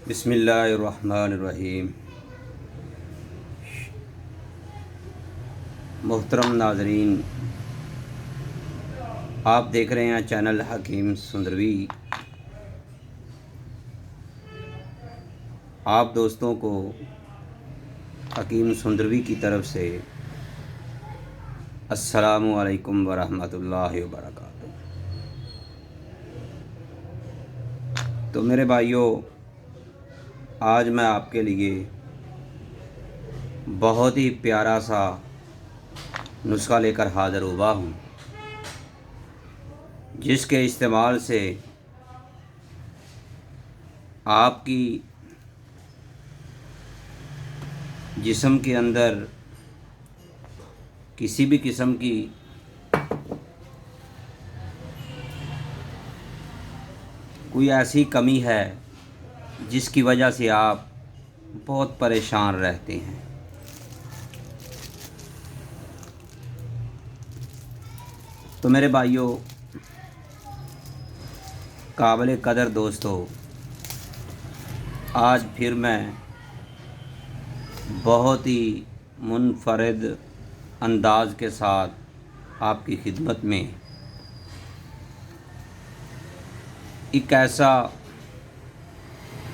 بسم اللہ الرحمن الرحیم۔ محترم ناظرین، آپ دیکھ رہے ہیں چینل حکیم سندروی۔ آپ دوستوں کو حکیم سندروی کی طرف سے السلام علیکم ورحمۃ اللہ وبرکاتہ۔ تو میرے بھائیوں، آج میں آپ کے لیے بہت ہی پیارا سا نسخہ لے کر حاضر ہوا ہوں، جس کے استعمال سے آپ کی جسم کے اندر کسی بھی قسم کی کوئی ایسی کمی ہے جس کی وجہ سے آپ بہت پریشان رہتے ہیں، تو میرے بھائیوں، قابل قدر دوستو، آج پھر میں بہت ہی منفرد انداز کے ساتھ آپ کی خدمت میں ایک ایسا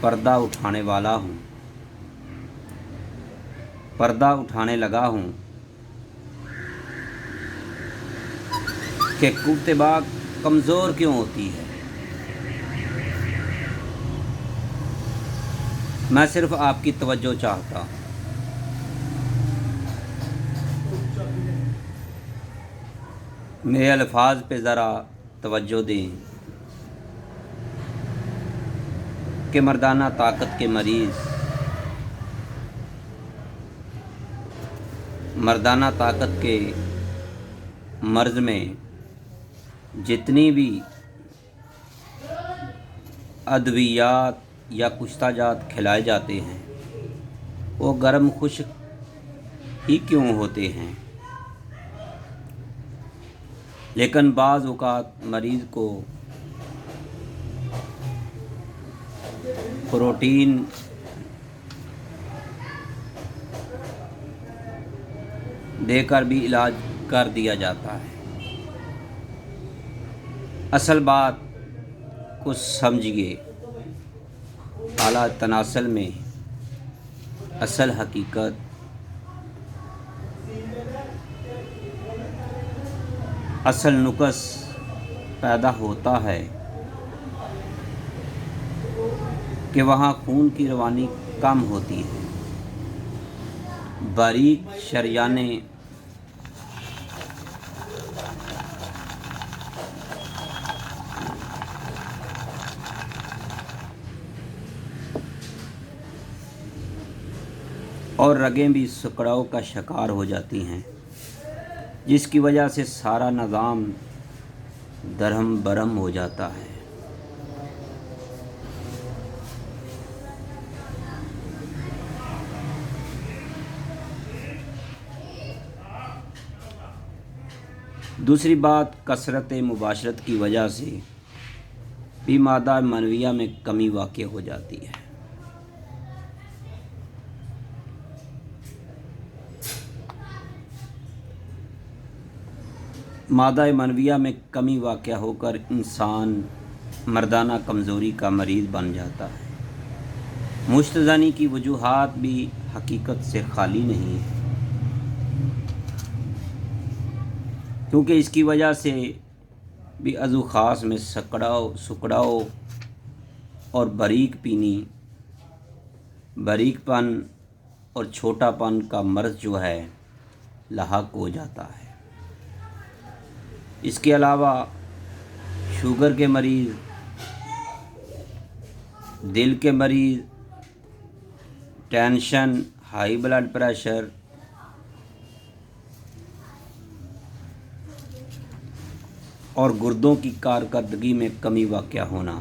پردہ اٹھانے والا ہوں، پردہ اٹھانے لگا ہوں کہ قوت باغ کمزور کیوں ہوتی ہے۔ میں صرف آپ کی توجہ چاہتا ہوں۔ میرے الفاظ پہ ذرا توجہ دیں کہ مردانہ طاقت کے مریض، مردانہ طاقت کے مرض میں جتنی بھی ادویات یا کشتہ جات کھلائے جاتے ہیں وہ گرم خشک ہی کیوں ہوتے ہیں، لیکن بعض اوقات مریض کو پروٹین دے کر بھی علاج کر دیا جاتا ہے۔ اصل بات کو سمجھیے، اعلیٰ تناسل میں اصل حقیقت اصل نقص پیدا ہوتا ہے کہ وہاں خون کی روانی کم ہوتی ہے، باریک شریانیں اور رگیں بھی سکڑاؤ کا شکار ہو جاتی ہیں، جس کی وجہ سے سارا نظام درہم برہم ہو جاتا ہے۔ دوسری بات، کثرت مباشرت کی وجہ سے بھی مادہ منویہ میں کمی واقع ہو جاتی ہے۔ مادہ منویہ میں کمی واقع ہو کر انسان مردانہ کمزوری کا مریض بن جاتا ہے۔ مشت زنی کی وجوہات بھی حقیقت سے خالی نہیں ہے، کیونکہ اس کی وجہ سے بھی عضو خاص میں سکڑاؤ اور باریک پن اور چھوٹا پن کا مرض جو ہے لاحق ہو جاتا ہے۔ اس کے علاوہ شوگر کے مریض، دل کے مریض، ٹینشن، ہائی بلڈ پریشر اور گردوں کی کارکردگی میں کمی واقع ہونا،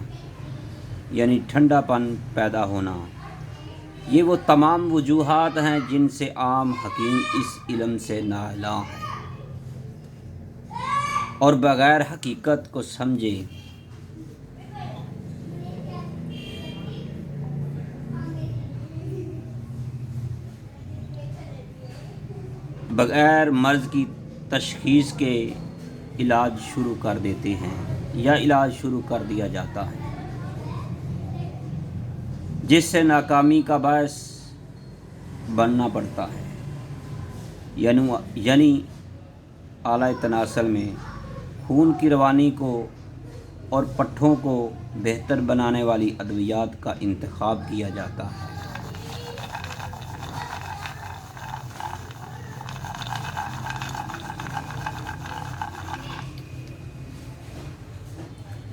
یعنی ٹھنڈا پن پیدا ہونا، یہ وہ تمام وجوہات ہیں جن سے عام حکیم اس علم سے نااہل ہیں اور بغیر حقیقت کو سمجھے बग़ैर मर्ज़ की तशख़ीस के इलाज शुरू कर देते हैं या इलाज शुरू कर दिया जाता है, जिससे नाकामी का बायस बनना पड़ता है। यानी आला तनासल में खून की रवानी को और पट्ठों को बेहतर बनाने वाली अद्वियात का इंतखाब किया जाता है।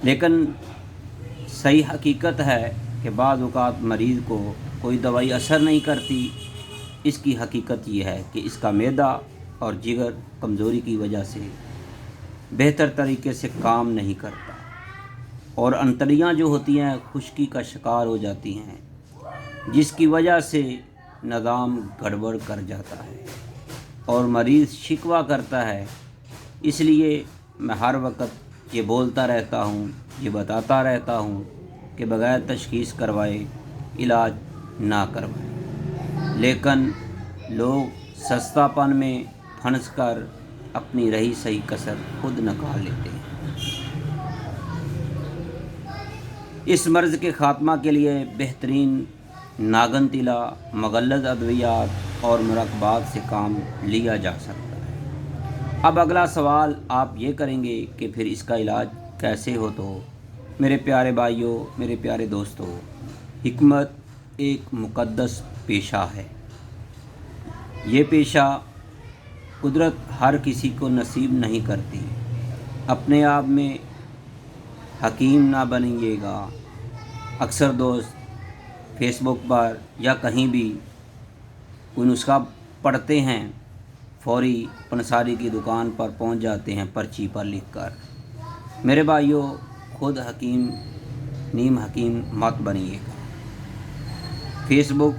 लेकिन सही हकीकत है कि बाज़ औक़ात मरीज़ को कोई दवाई असर नहीं करती। इसकी हकीकत ये है कि इसका मैदा और जिगर कमज़ोरी की वजह से बेहतर तरीके से काम नहीं करता और अंतड़ियाँ जो होती हैं खुश्की का शिकार हो जाती हैं, जिसकी वजह से निज़ाम गड़बड़ कर जाता है और मरीज़ शिकवा करता है। इसलिए मैं हर वक्त ये बोलता रहता हूँ, ये बताता रहता हूँ कि बग़ैर तशख़ीस करवाए इलाज ना करवाएं। लेकिन लोग सस्तापन में फंस कर अपनी रही सही कसर खुद निकाल लेते हैं। इस मर्ज़ के ख़ात्मा के लिए बेहतरीन नागन तिला, मग़ल्लज़ अद्वियात और मुरक्कबात से काम लिया जा सकता है। अब अगला सवाल आप ये करेंगे कि फिर इसका इलाज कैसे हो। तो मेरे प्यारे भाइयों, मेरे प्यारे दोस्तों, हिकमत एक मुक़द्दस पेशा है। ये पेशा कुदरत हर किसी को नसीब नहीं करती। अपने आप में हकीम ना बनिएगा। अक्सर दोस्त फेसबुक पर या कहीं भी कोई नुस्खा पढ़ते हैं, फौरी पंसारी की दुकान पर पहुंच जाते हैं पर्ची पर लिखकर। मेरे भाइयों, खुद हकीम नीम हकीम मत बनिएगा। फेसबुक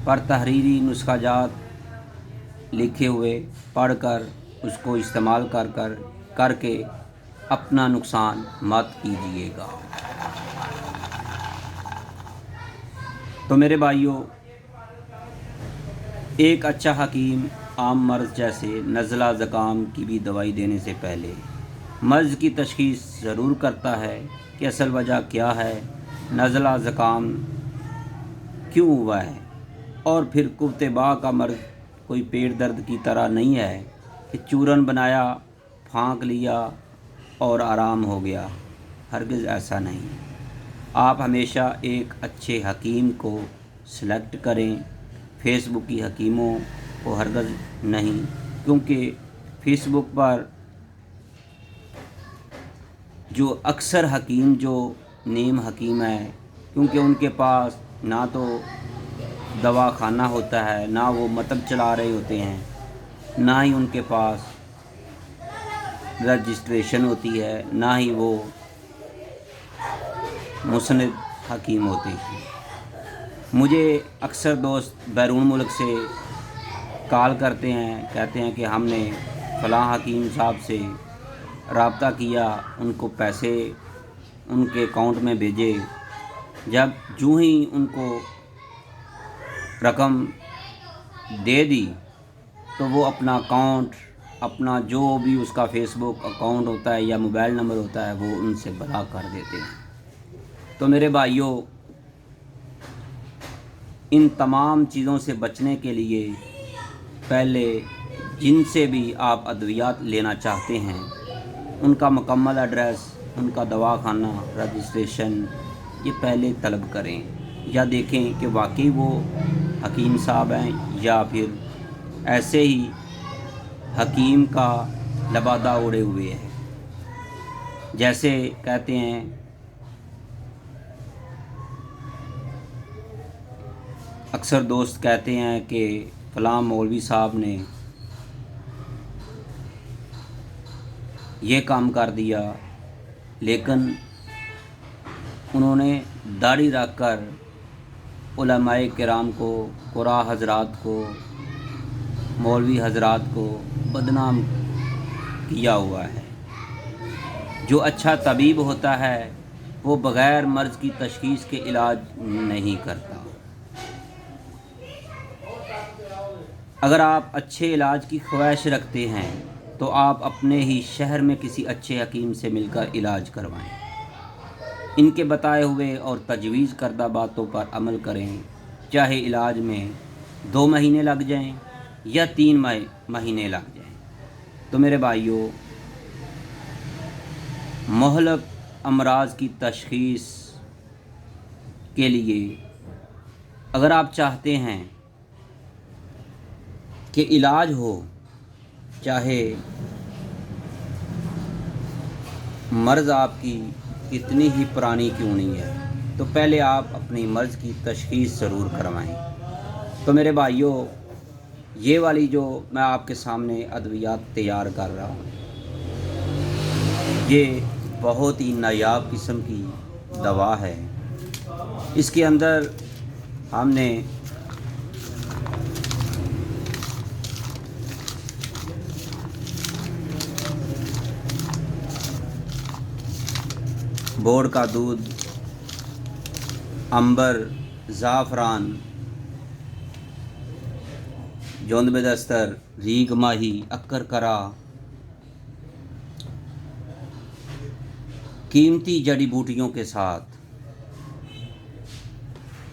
पर तहरीरी नुस्खाजात लिखे हुए पढ़कर उसको इस्तेमाल करके अपना नुकसान मत कीजिएगा। तो मेरे भाइयों, एक अच्छा हकीम आम मर्ज़ जैसे नज़ला ज़ुकाम की भी दवाई देने से पहले मर्ज़ की तशख़ीस ज़रूर करता है कि असल वजह क्या है, नज़ला ज़ुकाम क्यों हुआ है। और फिर कुफ्ते बा का मर्ज़ कोई पेट दर्द की तरह नहीं है कि चूरन बनाया, फाँक लिया और आराम हो गया। हरगिज़ ऐसा नहीं। आप हमेशा एक अच्छे हकीम को सिलेक्ट करें, फेसबुक की हकीमों को हरगिज़ नहीं, क्योंकि फेसबुक पर जो अक्सर हकीम जो नीम हकीम है, क्योंकि उनके पास ना तो दवा खाना होता है, ना वो मतब चला रहे होते हैं, ना ही उनके पास रजिस्ट्रेशन होती है, ना ही वो मुसनद हकीम होते हैं। मुझे अक्सर दोस्त बैरून मुल्क से कॉल करते हैं, कहते हैं कि हमने फ़लाँ हकीम साहब से रब्ता किया, उनको पैसे उनके अकाउंट में भेजे। जब यूँ ही उनको रकम दे दी तो वो अपना अकाउंट, अपना जो भी उसका फेसबुक अकाउंट होता है या मोबाइल नंबर होता है, वो उनसे ब्लॉक कर देते हैं। तो मेरे भाइयों, इन तमाम चीज़ों से बचने के लिए पहले जिनसे भी आप अद्वियात लेना चाहते हैं, उनका मुकम्मल एड्रेस, उनका दवाखाना, रजिस्ट्रेशन, ये पहले तलब करें या देखें कि वाकई वो हकीम साहब हैं या फिर ऐसे ही हकीम का लबादा उड़े हुए हैं। जैसे कहते हैं, अक्सर दोस्त कहते हैं कि फ़लाँ मौलवी साहब ने ये काम कर दिया, लेकिन उन्होंने दाढ़ी रख कर उलमाए किराम को, कुरा हजरात को, मौलवी हजरात को बदनाम किया हुआ है। जो अच्छा तबीब होता है वो बग़ैर मर्ज़ की तशख़ीस के इलाज नहीं करता। अगर आप अच्छे इलाज की ख्वाहिश रखते हैं तो आप अपने ही शहर में किसी अच्छे हकीम से मिलकर इलाज करवाएं। इनके बताए हुए और तजवीज़ करदा बातों पर अमल करें, चाहे इलाज में 2 महीने लग जाएं या 3 महीने लग जाएं। तो मेरे भाइयों, मुहलक अमराज की तशख़ीस के लिए अगर आप चाहते हैं कि इलाज हो, चाहे मर्ज़ आपकी कितनी ही पुरानी क्यों नहीं है, तो पहले आप अपनी मर्ज़ की तशख़ीस ज़रूर करवाएं। तो मेरे भाइयों, ये वाली जो मैं आपके सामने अद्वियात तैयार कर रहा हूँ, ये बहुत ही नायाब किस्म की दवा है। इसके अंदर हमने बोर का दूध, अंबर, ज़ाफ़रान, जोंद बेदस्तर, रीग माही, अक्कर करा, कीमती जड़ी बूटियों के साथ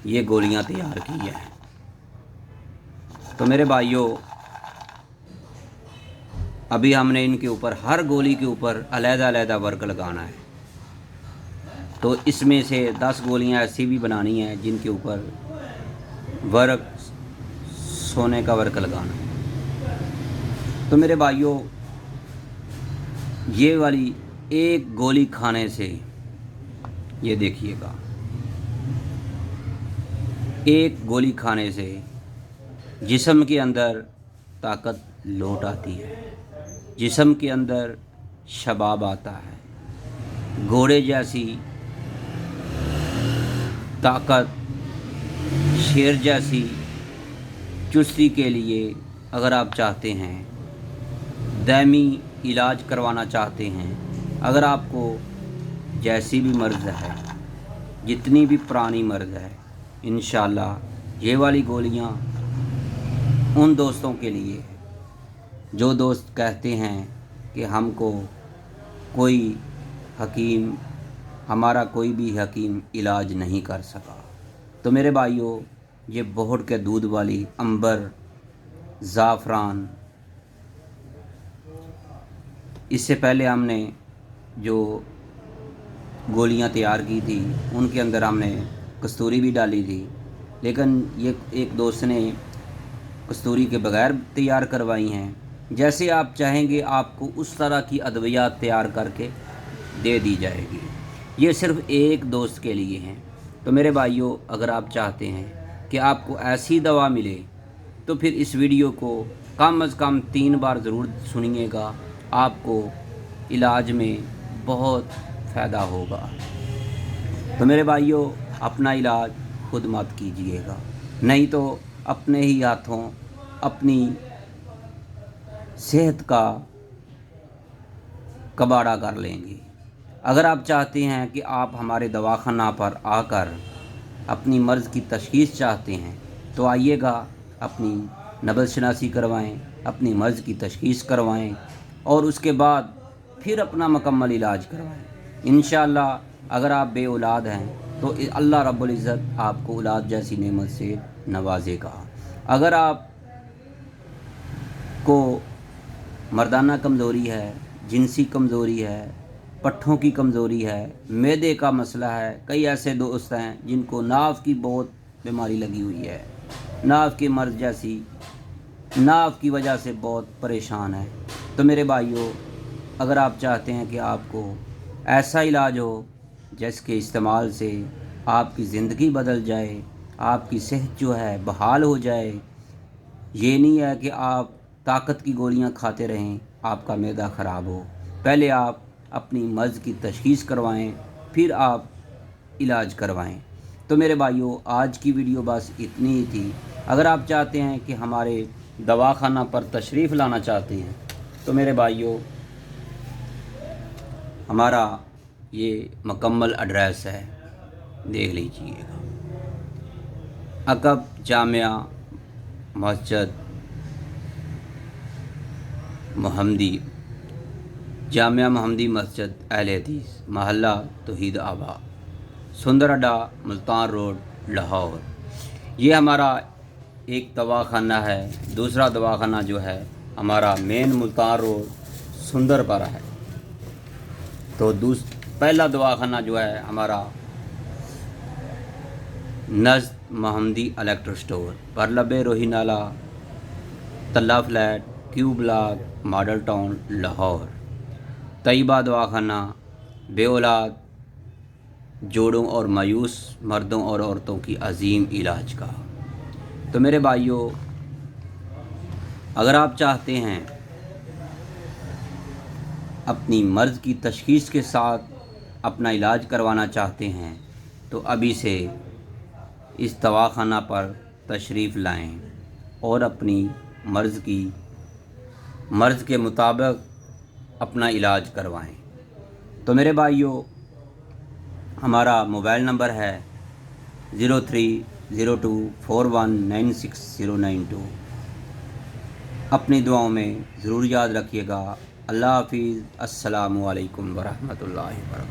ये गोलियां तैयार की हैं। तो मेरे भाइयों, अभी हमने इनके ऊपर हर गोली के ऊपर अलग-अलग वर्क लगाना है। तो इसमें से 10 गोलियां ऐसी भी बनानी है जिनके ऊपर वर्क, सोने का वर्क लगाना है। तो मेरे भाइयों, ये वाली एक गोली खाने से, ये देखिएगा, एक गोली खाने से जिस्म के अंदर ताकत लौट आती है, जिस्म के अंदर शबाब आता है, घोड़े जैसी ताकत, शेर जैसी चुस्ती के लिए अगर आप चाहते हैं, दायमी इलाज करवाना चाहते हैं, अगर आपको जैसी भी मर्ज़ है, जितनी भी पुरानी मर्ज़ है, इंशाअल्लाह ये वाली गोलियां उन दोस्तों के लिए है जो दोस्त कहते हैं कि हमको कोई हकीम, हमारा कोई भी हकीम इलाज नहीं कर सका। तो मेरे भाइयों, ये बोहड़ के दूध वाली अंबर, ज़ाफ़रान, इससे पहले हमने जो गोलियां तैयार की थी उनके अंदर हमने कस्तूरी भी डाली थी, लेकिन ये एक दोस्त ने कस्तूरी के बगैर तैयार करवाई हैं। जैसे आप चाहेंगे आपको उस तरह की अद्वियात तैयार करके दे दी जाएगी। ये सिर्फ़ एक दोस्त के लिए हैं। तो मेरे भाइयों, अगर आप चाहते हैं कि आपको ऐसी दवा मिले तो फिर इस वीडियो को कम अज़ कम 3 बार ज़रूर सुनिएगा, आपको इलाज में बहुत फ़ायदा होगा। तो मेरे भाइयों, अपना इलाज खुद मत कीजिएगा, नहीं तो अपने ही हाथों अपनी सेहत का कबाड़ा कर लेंगे। अगर आप चाहते हैं कि आप हमारे दवाखाना पर आकर अपनी मर्ज़ की तशख़ीस चाहते हैं, तो आइएगा, अपनी नब्ज़ शनासी करवाएं, अपनी मर्ज़ की तशख़ीस करवाएं और उसके बाद फिर अपना मुकम्मल इलाज करवाएं। इंशाअल्लाह अगर आप बे औलाद हैं तो अल्लाह रब्बुल इज़्ज़त आपको औलाद जैसी नेमत से नवाजेगा। अगर आप को मर्दाना कमज़ोरी है, जिनसी कमज़ोरी है, पट्ठों की कमज़ोरी है, मैदे का मसला है, कई ऐसे दोस्त हैं जिनको नाव की बहुत बीमारी लगी हुई है, नाव के मर्ज़ जैसी, नाव की वजह से बहुत परेशान है। तो मेरे भाइयों, अगर आप चाहते हैं कि आपको ऐसा इलाज हो जिसके इस्तेमाल से आपकी ज़िंदगी बदल जाए, आपकी सेहत जो है बहाल हो जाए, ये नहीं है कि आप ताकत की गोलियां खाते रहें, आपका मैदा ख़राब हो, पहले आप अपनी मर्ज़ की तशख़ीस करवाएं, फिर आप इलाज करवाएं। तो मेरे भाइयों, आज की वीडियो बस इतनी ही थी। अगर आप चाहते हैं कि हमारे दवाखाना पर तशरीफ़ लाना चाहते हैं तो मेरे भाइयों, हमारा ये मुकम्मल एड्रेस है, देख लीजिएगा। अकब जामिया मस्जिद, محمدی جامعہ محمدی مسجد اہل حدیث محلہ توحید آبا سندر اڈا ملتان روڈ لاہور۔ یہ ہمارا ایک دواخانہ ہے۔ دوسرا دواخانہ جو ہے ہمارا مین ملتان روڈ سندر پر ہے۔ تو پہلا دواخانہ جو ہے ہمارا نزد محمدی الیکٹرک سٹور پرلب روہی نالہ تلہ فلیٹ کیو بلاک ماڈل ٹاؤن لاہور۔ طیبہ دواخانہ بے اولاد جوڑوں اور مایوس مردوں اور عورتوں کی عظیم علاج کا۔ تو میرے بھائیوں، اگر آپ چاہتے ہیں اپنی مرض کی تشخیص کے ساتھ اپنا علاج کروانا چاہتے ہیں تو ابھی سے اس دواخانہ پر تشریف لائیں اور اپنی مرض کے مطابق اپنا علاج کروائیں۔ تو میرے بھائیوں، ہمارا موبائل نمبر ہے 0302419692۔ اپنی دعاؤں میں ضرور یاد رکھیے گا۔ اللہ حافظ۔ السلام علیکم ورحمۃ اللہ وبرکاتہ۔